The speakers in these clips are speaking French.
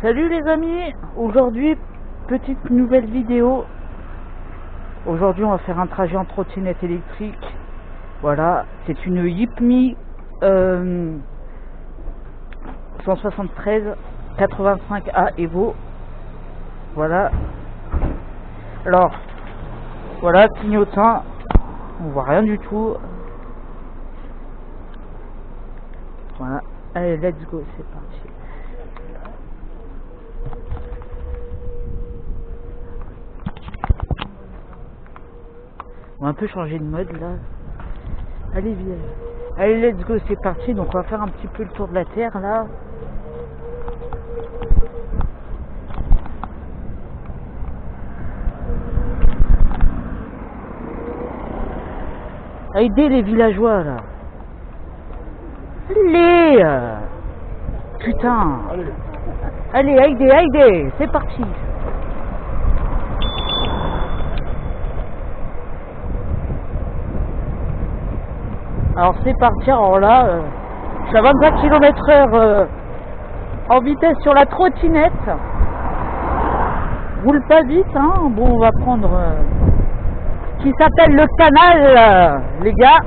Salut les amis, aujourd'hui petite nouvelle vidéo. Aujourd'hui on va faire un trajet en trottinette électrique. Voilà, c'est une Yipmi 173 85A Evo. Voilà. Alors, voilà, clignotant, on voit rien du tout. Voilà, allez, let's go, c'est parti. On va un peu changer de mode là. Allez, viens. Allez, let's go, c'est parti. Donc on va faire un petit peu le tour de la terre là. Aidez les villageois là. Allez, putain. Allez, aidez, c'est parti. Alors c'est parti, alors là, je suis à 25 km/h en vitesse sur la trottinette. Roule pas vite, hein. Bon, on va prendre qui s'appelle le canal, les gars.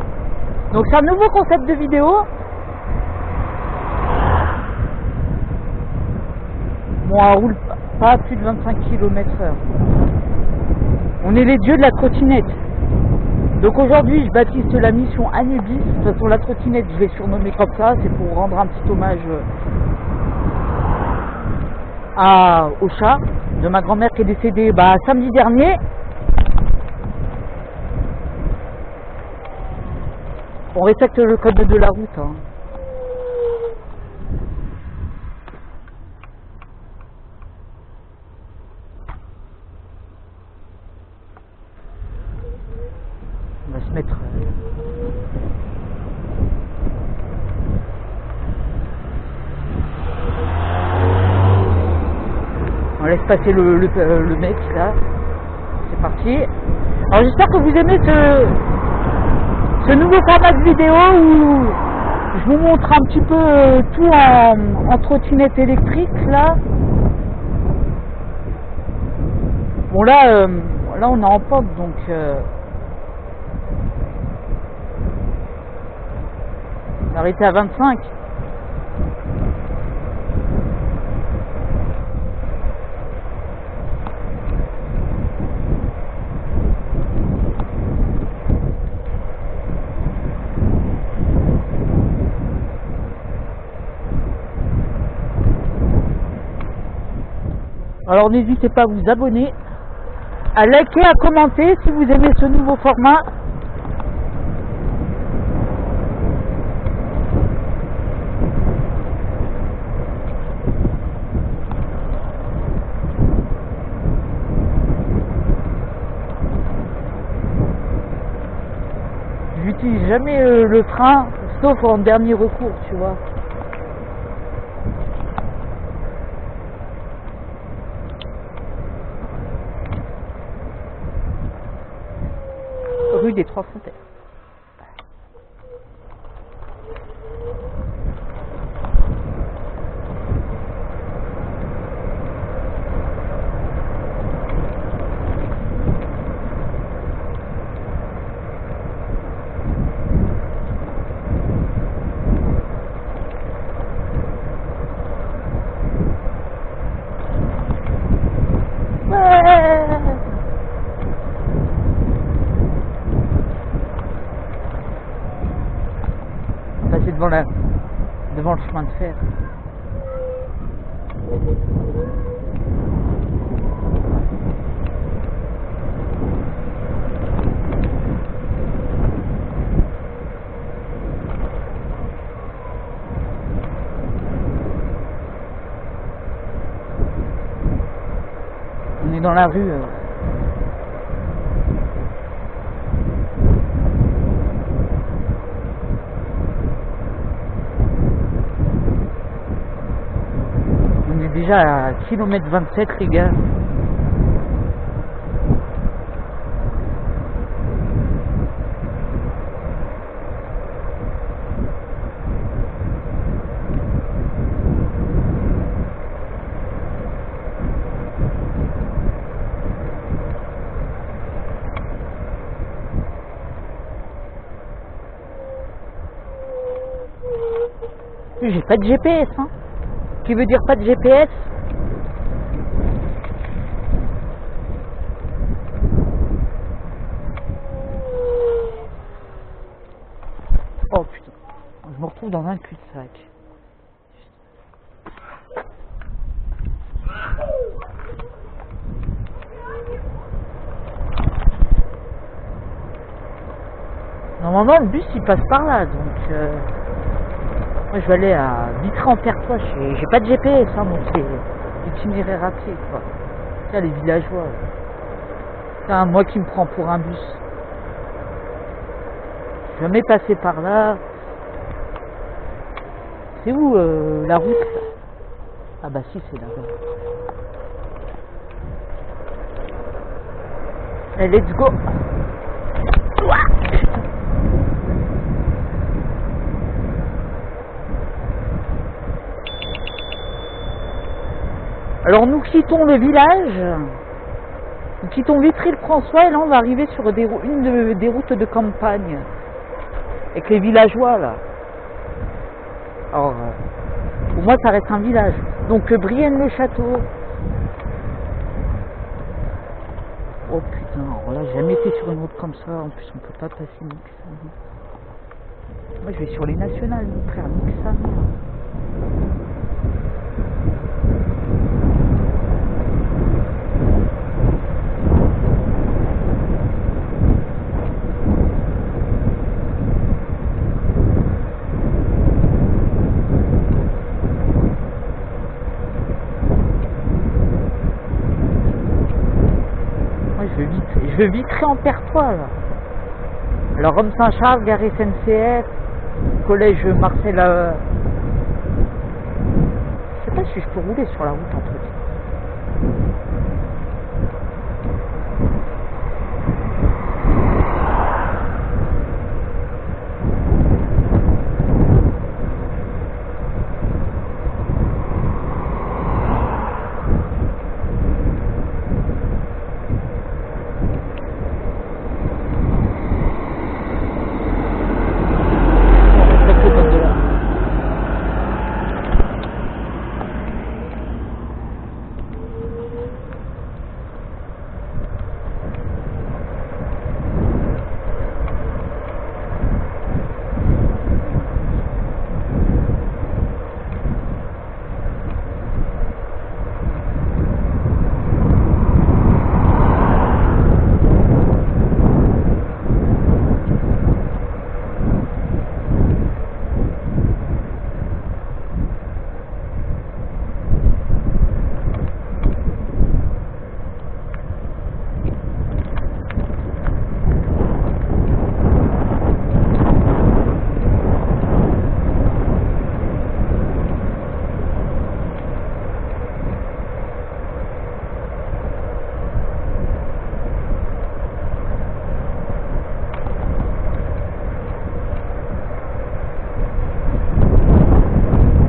Donc c'est un nouveau concept de vidéo. Bon, on roule pas à plus de 25 km/h. On est les dieux de la trottinette. Donc aujourd'hui je baptise la mission Anubis. De toute façon la trottinette je l'ai surnommée comme ça, c'est pour rendre un petit hommage au chat de ma grand-mère qui est décédée samedi dernier. On respecte le code de la route, hein. On va se mettre on laisse passer le mec là. C'est parti. Alors j'espère que vous aimez ce nouveau format de vidéo où je vous montre un petit peu tout en trottinette électrique là. Bon là on est en pente donc on va arrêter à 25. Alors n'hésitez pas à vous abonner, à liker, à commenter si vous aimez ce nouveau format. J'utilise jamais le frein, sauf en dernier recours, tu vois. Rue des Trois Fontaines. Passer devant le chemin de fer. On est dans la rue. Déjà à km 27 les gars. plus, j'ai pas de GPS, hein. Qui veut dire pas de GPS? Oh putain, je me retrouve dans un cul-de-sac. Normalement, le bus il passe par là, donc moi je vais aller à Vitré-en-Pertois. J'ai pas de GPS, hein, donc c'est l'itinéraire à pied, quoi. Tiens, les villageois. Tiens, moi qui me prends pour un bus. Je suis jamais passé par là. C'est où la route là? Ah bah si, c'est là-bas. Allez, let's go. Alors nous quittons le village, nous quittons Vitry-le-François et là on va arriver sur des routes de campagne avec les villageois là. Alors pour moi ça reste un village. Donc Brienne-le-Château. Oh putain, alors là j'ai jamais été sur une route comme ça, en plus on peut pas passer ni que ça. Moi je vais sur les nationales, mon frère, ni que ça. Je veux Vitry-en-Pertois là. Alors Rome Saint-Charles, gare SNCF, collège Marcel. Je sais pas si je peux rouler sur la route entre eux.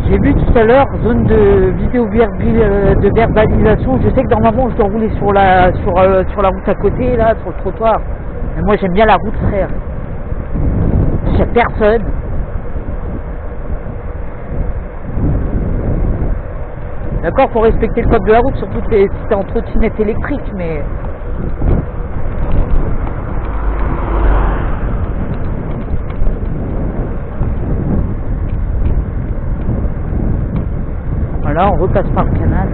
J'ai vu tout à l'heure, zone de de verbalisation. Je sais que normalement je dois rouler sur la route à côté, là, sur le trottoir. Mais moi j'aime bien la route, frère. Il n'y a personne. D'accord, faut respecter le code de la route, surtout si t'es en trottinette électrique, mais... Voilà, on repasse par le canal.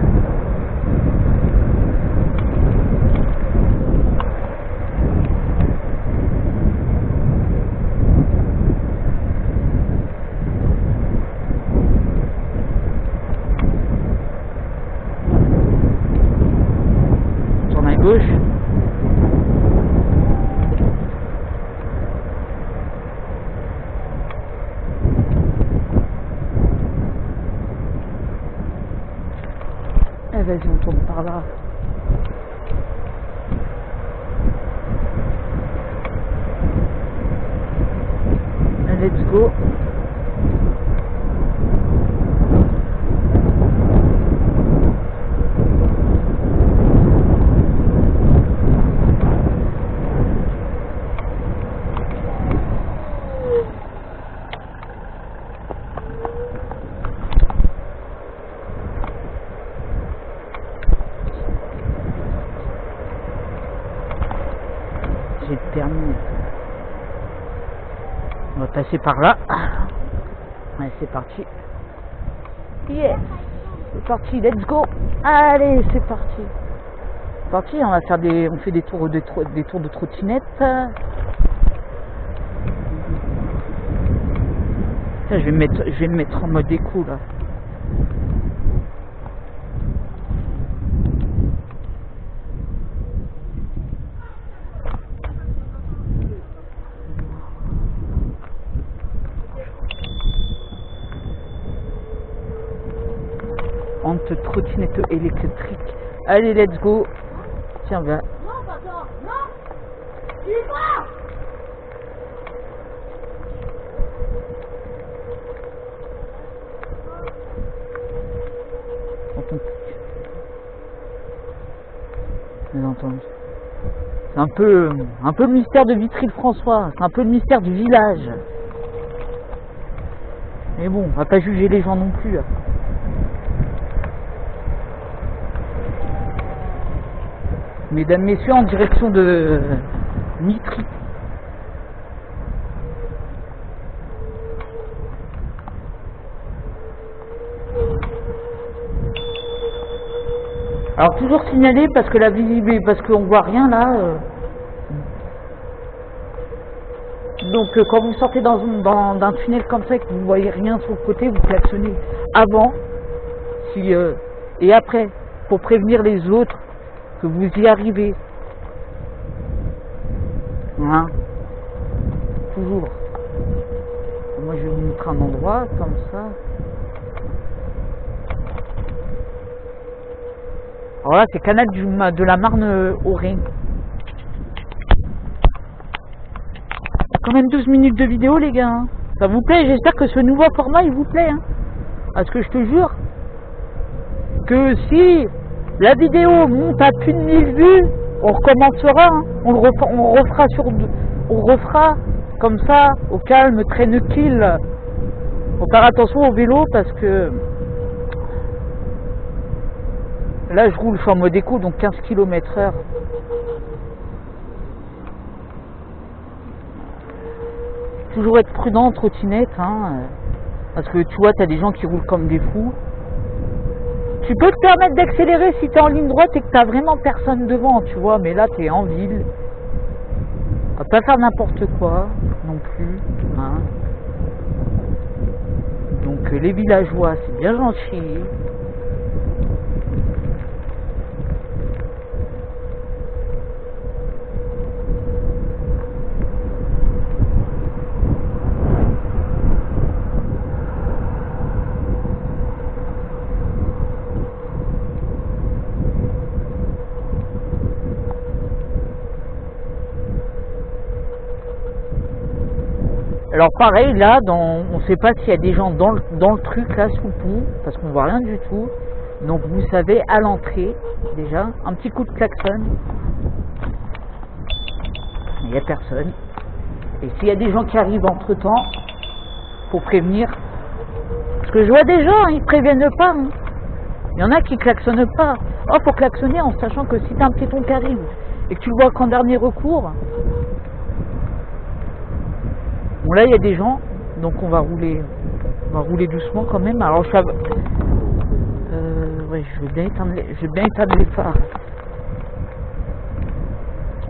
On tourne à gauche. Eh, vas-y, on tourne par là. Let's go. terminé. On va passer par là. Allez, c'est parti. Yes, c'est parti, let's go. Allez, c'est parti. C'est parti, on va faire on fait des tours de trottinette. Ça, je vais me mettre en mode éco là. Trottinette électrique. Allez, let's go. Tiens, va. Non, papa, non. Tu y vas. J'ai entendu. C'est un peu le mystère de Vitry-le-François. C'est un peu le mystère du village. Mais bon, on va pas juger les gens non plus. Mesdames, messieurs, en direction de Mitry. Alors toujours signaler parce que la visibilité, parce qu'on voit rien là. Donc quand vous sortez d'un tunnel comme ça et que vous voyez rien sur le côté, vous klaxonnez avant, et après, pour prévenir les autres que vous y arrivez. Hein? Toujours. Moi je vais vous montrer un endroit comme ça. Alors là c'est canal de la Marne au Rhin. Quand même 12 minutes de vidéo les gars. Hein. Ça vous plaît? J'espère que ce nouveau format il vous plaît. Hein. Parce que je te jure que si la vidéo monte à plus de 1000 vues, on recommencera, hein. on refera comme ça, au calme, tranquille. Faut faire attention au vélo parce que là je roule, je suis en mode éco, donc 15 km/h. Toujours être prudent en trottinette, hein, parce que tu vois, tu as des gens qui roulent comme des fous. Tu peux te permettre d'accélérer si tu es en ligne droite et que tu n'as vraiment personne devant, tu vois, mais là tu es en ville. On va pas faire n'importe quoi non plus. Hein. Donc les villageois, c'est bien gentil. Alors pareil là, on ne sait pas s'il y a des gens dans le truc là sous le pont, parce qu'on voit rien du tout. Donc vous savez, à l'entrée, déjà, un petit coup de klaxon. Il n'y a personne. Et s'il y a des gens qui arrivent entre temps, faut prévenir. Parce que je vois des gens, ils préviennent pas. Hein. Il y en a qui klaxonnent pas. Oh, faut klaxonner en sachant que si t'as un piéton qui arrive et que tu le vois qu'en dernier recours. Bon là il y a des gens, donc on va rouler doucement quand même. Alors je ouais, je vais bien éteindre les phares.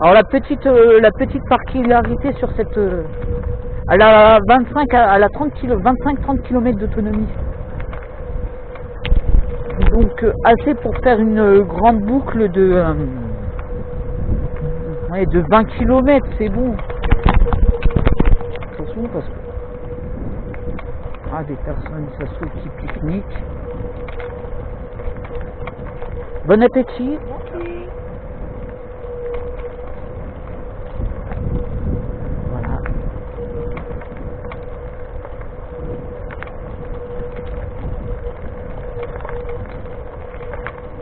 Alors la petite particularité sur cette, elle a 25-30 km d'autonomie. Donc assez pour faire une grande boucle de 20 km, c'est bon. Attention parce que des personnes ça se trouve qui pique-niquent. Bon appétit.